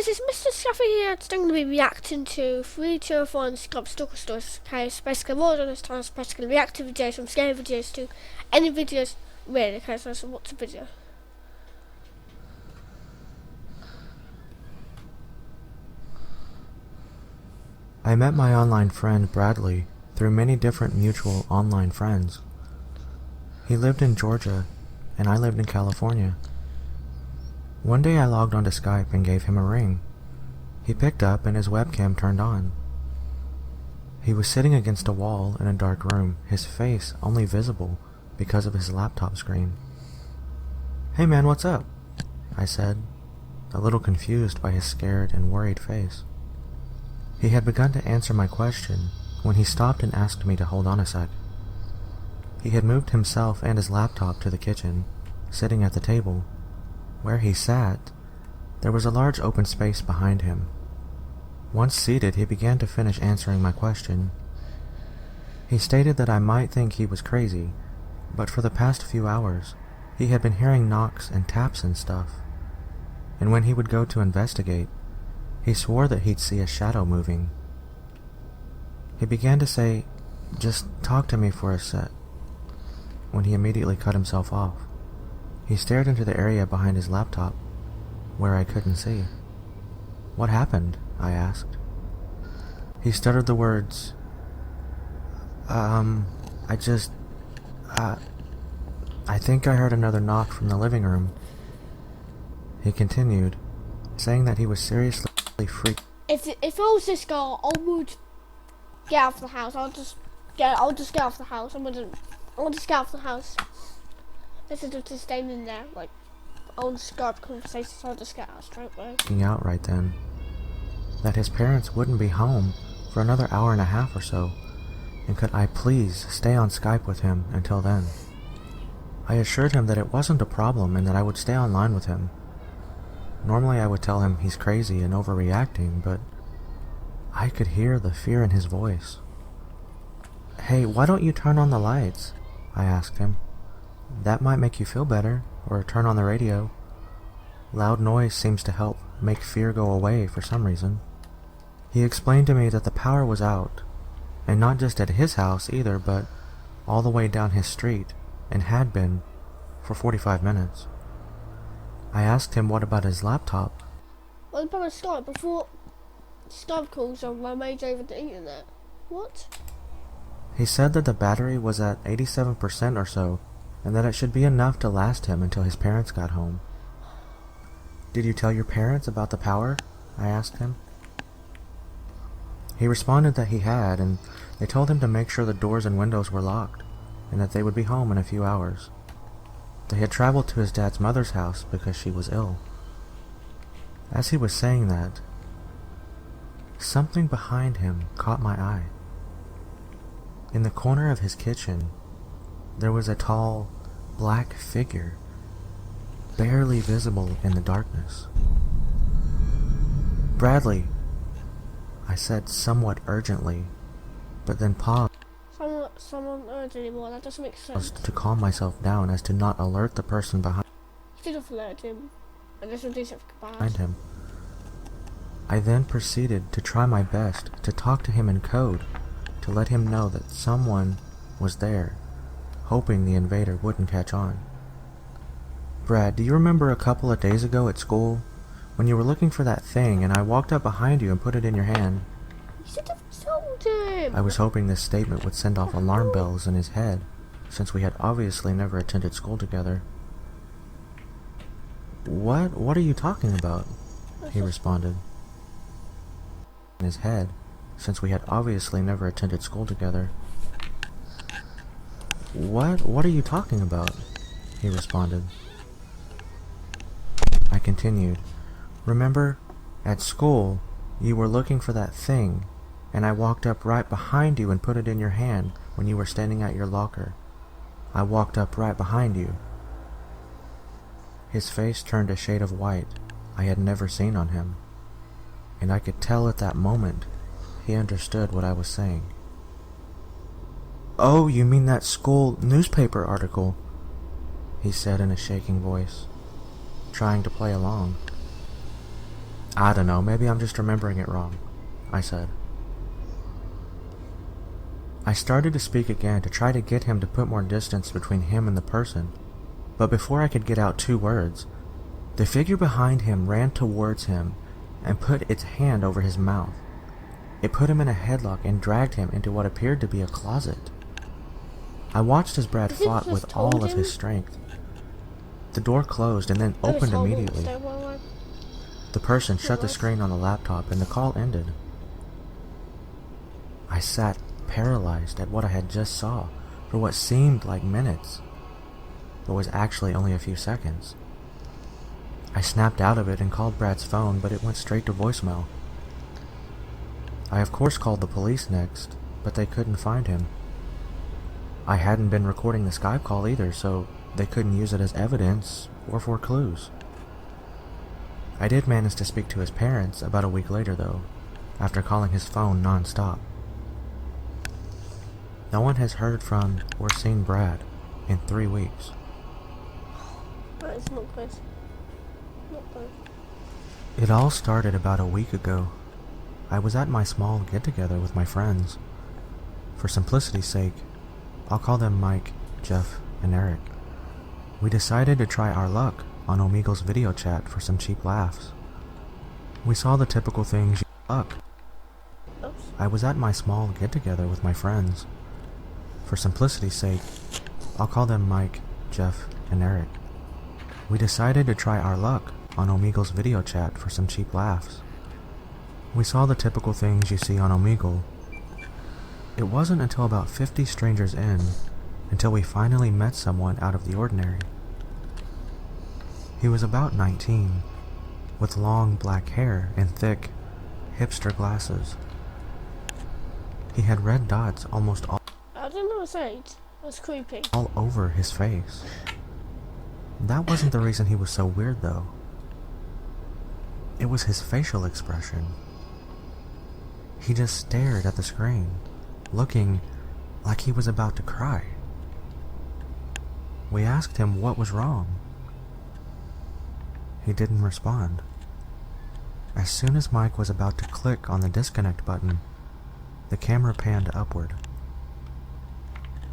guys, it's Mr. Scaffy here. Today I'm going to be reacting to 3, 2, or 4 on the Skype stalker stories. Okay, it's basically what I've done this time is basically reactive videos from scary videos to any videos really. Okay, so what's the video? I met my online friend Bradley through many different mutual online friends. He lived in Georgia, and I lived in California. One day I logged onto Skype and gave him a ring. He picked up and his webcam turned on. He was sitting against a wall in a dark room, his face only visible because of his laptop screen. "Hey man, what's up?" I said, a little confused by his scared and worried face. He had begun to answer my question when he stopped and asked me to hold on a sec. He had moved himself and his laptop to the kitchen, sitting at the table. Where he sat, there was a large open space behind him. Once seated, he began to finish answering my question. He stated that I might think he was crazy, but for the past few hours, he had been hearing knocks and taps and stuff. And when he would go to investigate, he swore that he'd see a shadow moving. He began to say, "Just talk to me for a sec," when he immediately cut himself off. He stared into the area behind his laptop, where I couldn't see. "What happened?" I asked. He stuttered the words, I think I heard another knock from the living room." He continued, saying that he was seriously freaked. If I was this girl, I would get out of the house. I'll just get out of the house. I'll just get out of the house. Instead of just staying in there, like, I'll just go up conversations, so I'll just get out straight away. Out right then, that his parents wouldn't be home for another hour and a half or so, and could I please stay on Skype with him until then. I assured him that it wasn't a problem and that I would stay online with him. Normally I would tell him he's crazy and overreacting, but I could hear the fear in his voice. "Hey, why don't you turn on the lights?" I asked him. "That might make you feel better, or turn on the radio. Loud noise seems to help make fear go away for some reason." He explained to me that the power was out, and not just at his house either, but all the way down his street, and had been for 45 minutes. I asked him what about his laptop. What about Skype? Before Skype calls are made over the internet. What? He said that the battery was at 87% or so, and that it should be enough to last him until his parents got home. "Did you tell your parents about the power?" I asked him. He responded that he had, and they told him to make sure the doors and windows were locked, and that they would be home in a few hours. They had traveled to his dad's mother's house because she was ill. As he was saying that, something behind him caught my eye. In the corner of his kitchen, there was a tall, black figure, barely visible in the darkness. "Bradley," I said somewhat urgently, but then paused Someone urged anymore. That doesn't make sense. to calm myself down as to not alert the person behind You should have alerted him, and this would do something bad. him. I then proceeded to try my best to talk to him in code to let him know that someone was there, hoping the invader wouldn't catch on. "Brad, do you remember a couple of days ago at school when you were looking for that thing and I walked up behind you and put it in your hand?" You should have told him. I was hoping this statement would send off alarm bells in his head, since we had obviously never attended school together. What are you talking about?" he responded. In his head, since we had obviously never attended school together. What are you talking about?" he responded. I continued, "Remember, at school, you were looking for that thing, and I walked up right behind you and put it in your hand when you were standing at your locker. I walked up right behind you." His face turned a shade of white I had never seen on him, and I could tell at that moment he understood what I was saying. "Oh, you mean that school newspaper article?" he said in a shaking voice, trying to play along. I don't know, maybe I'm just remembering it wrong, I said. I started to speak again to try to get him to put more distance between him and the person, but before I could get out 2 words, the figure behind him ran towards him and put its hand over his mouth. It put him in a headlock and dragged him into what appeared to be a closet. I watched as Brad fought with all of his strength. The door closed and then opened immediately. The person shut the screen on the laptop and the call ended. I sat paralyzed at what I had just saw for what seemed like minutes, but was actually only a few seconds. I snapped out of it and called Brad's phone, but it went straight to voicemail. I of course called the police next, but they couldn't find him. I hadn't been recording the Skype call either, so they couldn't use it as evidence or for clues. I did manage to speak to his parents about a week later though, after calling his phone non-stop. No one has heard from or seen Brad in 3 weeks. That is not good. Not good. It all started about a week ago. I was at my small get-together with my friends. For simplicity's sake, I'll call them Mike, Jeff, and Eric. We decided to try our luck on Omegle's video chat for some cheap laughs. We saw the typical things you luck. Oops. I was at my small get-together with my friends. For simplicity's sake, I'll call them Mike, Jeff, and Eric. We decided to try our luck on Omegle's video chat for some cheap laughs. We saw the typical things you see on Omegle. It wasn't until about 50 strangers in until we finally met someone out of the ordinary. He was about 19, with long black hair and thick, hipster glasses. He had red dots almost I don't know what to say. That's creepy. all over his face. That wasn't the reason he was so weird though. It was his facial expression. He just stared at the screen, looking like he was about to cry. We asked him what was wrong. He didn't respond. As soon as Mike was about to click on the disconnect button, the camera panned upward,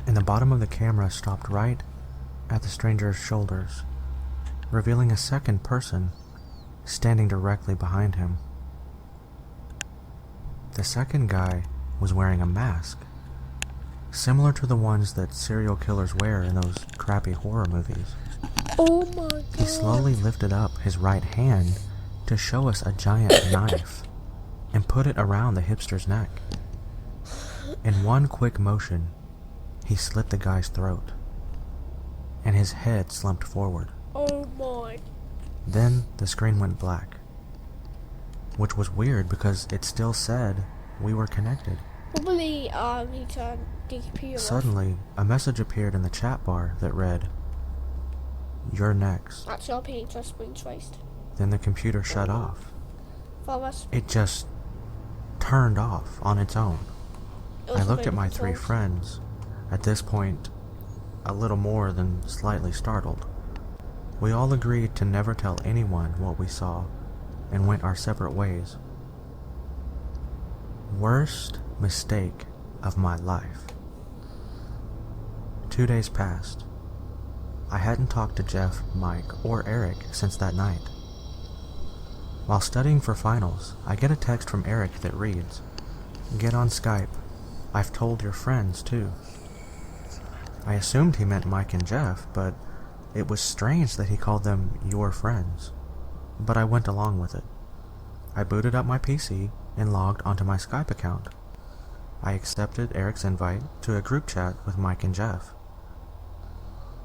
and the bottom of the camera stopped right at the stranger's shoulders, revealing a second person standing directly behind him. The second guy was wearing a mask, similar to the ones that serial killers wear in those crappy horror movies. Oh my god. He slowly lifted up his right hand to show us a giant knife and put it around the hipster's neck. In one quick motion, he slit the guy's throat, and his head slumped forward. Oh my. Then the screen went black, which was weird because it still said we were connected. Probably he turned the computer off. Suddenly, a message appeared in the chat bar that read, "You're next." Actually, our page just been traced. Then the computer shut off. For us. It just turned off on its own. It was I looked at my controlled. 3 friends, at this point a little more than slightly startled. We all agreed to never tell anyone what we saw and went our separate ways. Worst mistake of my life. 2 days passed. I hadn't talked to Jeff, Mike, or Eric since that night. While studying for finals, I get a text from Eric that reads, "Get on Skype. I've told your friends too." I assumed he meant Mike and Jeff, but it was strange that he called them your friends. But I went along with it. I booted up my PC and logged onto my Skype account. I accepted Eric's invite to a group chat with Mike and Jeff.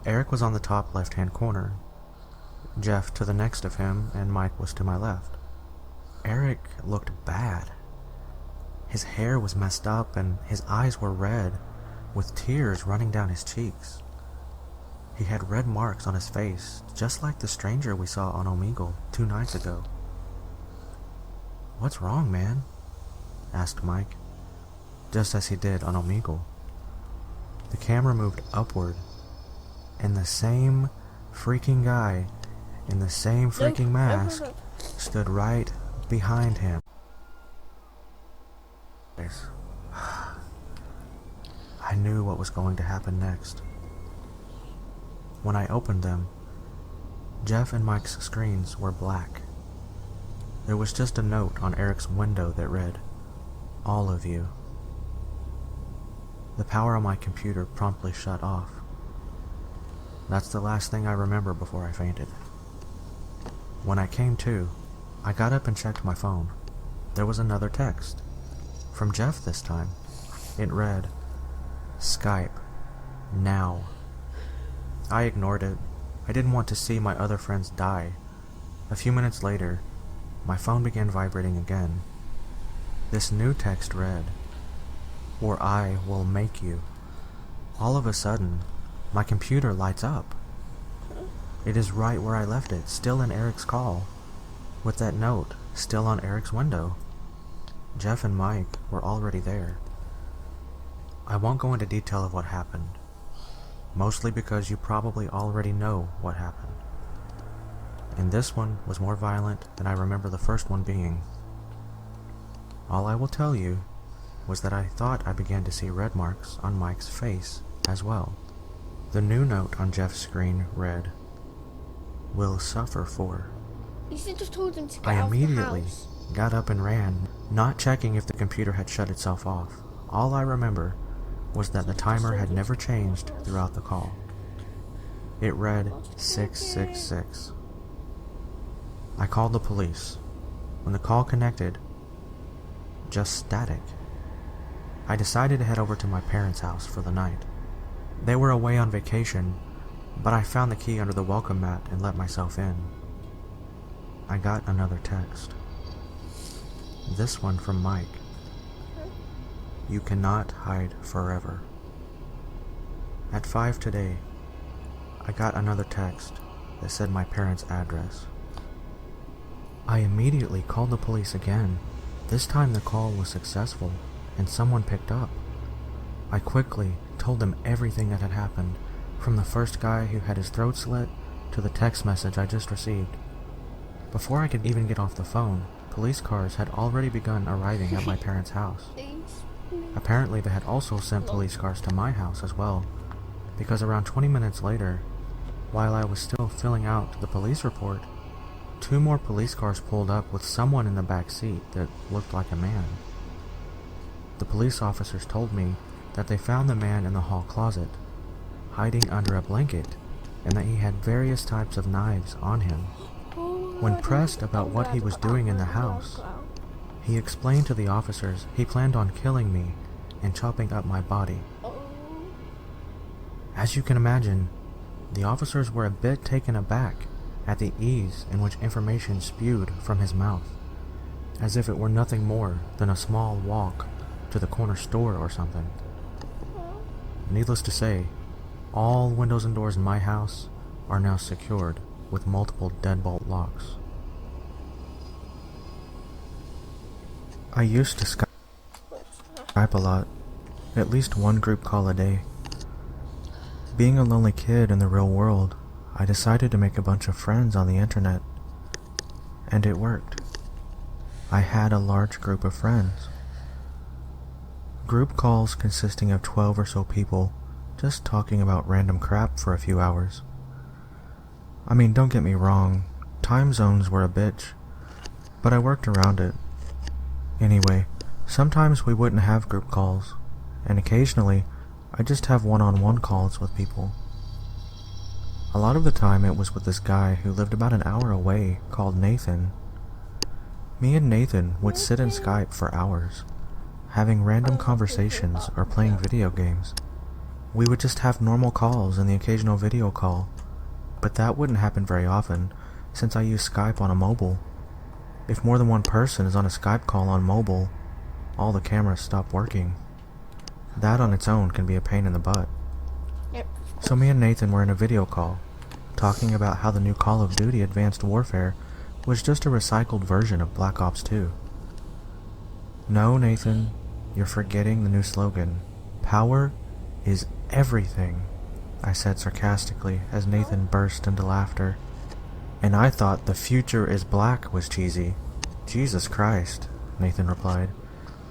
Eric was on the top left-hand corner, Jeff to the next of him, and Mike was to my left. Eric looked bad. His hair was messed up and his eyes were red, with tears running down his cheeks. He had red marks on his face, just like the stranger we saw on Omegle 2 nights ago. "What's wrong, man?" asked Mike, just as he did on Omegle. The camera moved upward, and the same freaking guy in the same freaking mask stood right behind him. I knew what was going to happen next. When I opened them, Jeff and Mike's screens were black. There was just a note on Eric's window that read, "All of you." The power on my computer promptly shut off. That's the last thing I remember before I fainted. When I came to, I got up and checked my phone. There was another text. From Jeff this time. It read, "Skype. Now." I ignored it. I didn't want to see my other friends die. A few minutes later, my phone began vibrating again. This new text read, "Or I will make you." All of a sudden, my computer lights up. It is right where I left it, still in Eric's call, with that note still on Eric's window. Jeff and Mike were already there. I won't go into detail of what happened, mostly because you probably already know what happened. And this one was more violent than I remember the first one being. All I will tell you was that I thought I began to see red marks on Mike's face as well. The new note on Jeff's screen read, "Will suffer for." You should have told him to get I out of the immediately house. got up and ran, not checking if the computer had shut itself off. All I remember was that the timer had never changed throughout the call. It read 666. I called the police. When the call connected, just static. I decided to head over to my parents' house for the night. They were away on vacation, but I found the key under the welcome mat and let myself in. I got another text. This one from Mike. "You cannot hide forever." At 5 today, I got another text that said my parents' address. I immediately called the police again. This time the call was successful, and someone picked up. I quickly told them everything that had happened, from the first guy who had his throat slit to the text message I just received. Before I could even get off the phone, police cars had already begun arriving at my parents' house. Apparently they had also sent police cars to my house as well, because around 20 minutes later, while I was still filling out the police report, 2 more police cars pulled up with someone in the back seat that looked like a man. The police officers told me that they found the man in the hall closet, hiding under a blanket, and that he had various types of knives on him. When pressed about what he was doing in the house, he explained to the officers he planned on killing me and chopping up my body. As you can imagine, the officers were a bit taken aback at the ease in which information spewed from his mouth, as if it were nothing more than a small walk to the corner store or something. Needless to say, all windows and doors in my house are now secured with multiple deadbolt locks. I used to Skype a lot, at least one group call a day. Being a lonely kid in the real world, I decided to make a bunch of friends on the internet, and it worked. I had a large group of friends. Group calls consisting of 12 or so people, just talking about random crap for a few hours. I mean, don't get me wrong, time zones were a bitch, but I worked around it. Anyway, sometimes we wouldn't have group calls, and occasionally I'd just have one-on-one calls with people. A lot of the time it was with this guy who lived about an hour away called Nathan. Me and Nathan would sit in Skype for hours, having random conversations or playing video games. We would just have normal calls and the occasional video call, but that wouldn't happen very often since I use Skype on a mobile. If more than one person is on a Skype call on mobile, all the cameras stop working. That on its own can be a pain in the butt. Yep. So me and Nathan were in a video call, talking about how the new Call of Duty Advanced Warfare was just a recycled version of Black Ops 2. No, Nathan, you're forgetting the new slogan. Power is everything, I said sarcastically as Nathan burst into laughter. And I thought the future is black was cheesy. Jesus Christ, Nathan replied,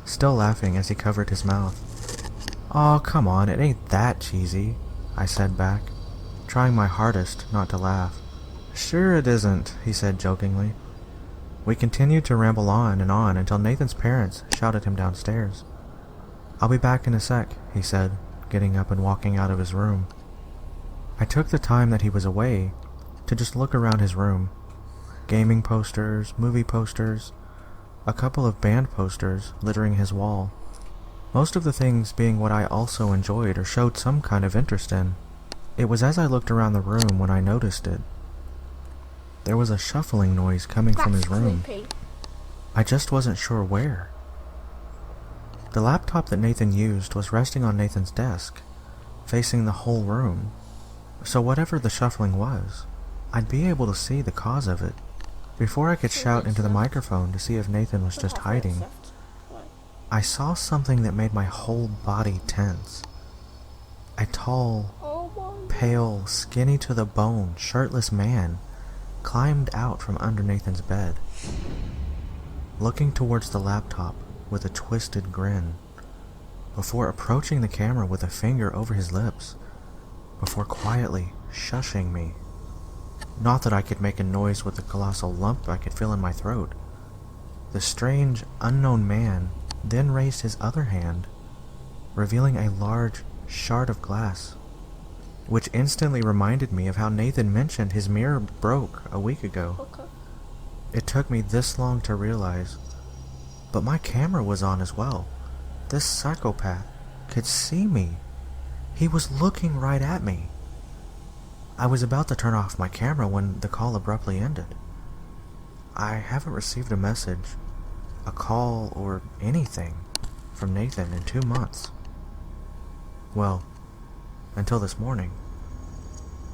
still laughing as he covered his mouth. Aw, come on, it ain't that cheesy, I said back, trying my hardest not to laugh. Sure it isn't, he said jokingly. We continued to ramble on until Nathan's parents shouted him downstairs. I'll be back in a sec, he said, getting up and walking out of his room. I took the time that he was away to just look around his room. Gaming posters, movie posters, a couple of band posters littering his wall. Most of the things being what I also enjoyed or showed some kind of interest in. It was as I looked around the room when I noticed it. There was a shuffling noise coming from his room. Creepy. I just wasn't sure where. The laptop that Nathan used was resting on Nathan's desk, facing the whole room. So whatever the shuffling was, I'd be able to see the cause of it before I could shout into the microphone to see if Nathan was just hiding. I saw something that made my whole body tense. A tall, pale, skinny to the bone, shirtless man climbed out from under Nathan's bed, looking towards the laptop with a twisted grin, before approaching the camera with a finger over his lips, before quietly shushing me. Not that I could make a noise with the colossal lump I could feel in my throat. The strange, unknown man then raised his other hand, revealing a large shard of glass, which instantly reminded me of how Nathan mentioned his mirror broke a week ago. Okay. It took me this long to realize, but my camera was on as well. This psychopath could see me. He was looking right at me. I was about to turn off my camera when the call abruptly ended. I haven't received a message, a call, or anything from Nathan in 2 months. Well, until this morning.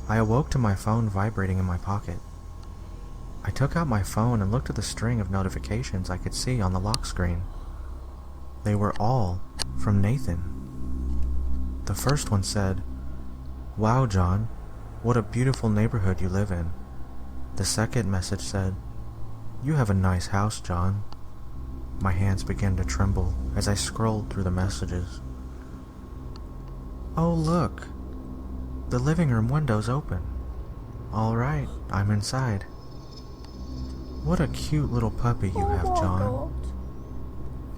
I awoke to my phone vibrating in my pocket. I took out my phone and looked at the string of notifications I could see on the lock screen. They were all from Nathan. The first one said, "Wow, John, what a beautiful neighborhood you live in." The second message said, "You have a nice house, John." My hands began to tremble as I scrolled through the messages. "Oh, look, the living room window's open. All right, I'm inside. What a cute little puppy you have, John."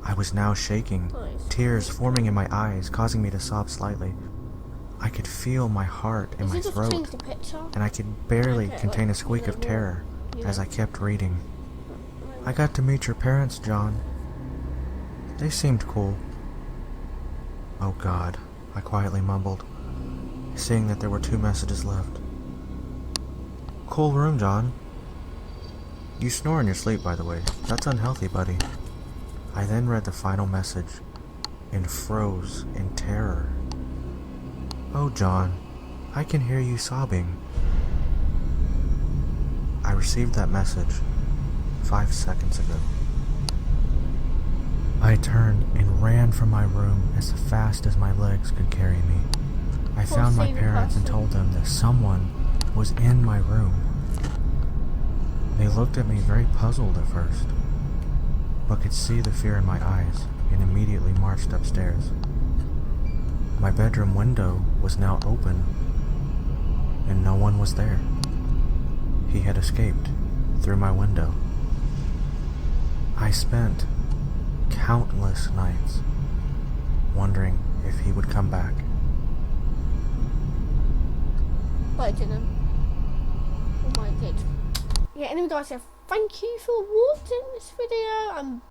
I was now shaking, tears forming in my eyes, causing me to sob slightly. I could feel my heart in my throat, and I could barely contain a squeak of terror as I kept reading. "I got to meet your parents, John. They seemed cool." "Oh God," I quietly mumbled, seeing that there were 2 messages left. "Cool room, John. You snore in your sleep, by the way. That's unhealthy, buddy." I then read the final message and froze in terror. "Oh, John, I can hear you sobbing." I received that message 5 seconds ago. I turned and ran from my room as fast as my legs could carry me. I found my parents and told them that someone was in my room. They looked at me very puzzled at first, but could see the fear in my eyes and immediately marched upstairs. My bedroom window was now open, and no one was there. He had escaped through my window. I spent countless nights wondering if he would come back. But I didn't. Oh my god. Yeah, anyway guys, so thank you for watching this video.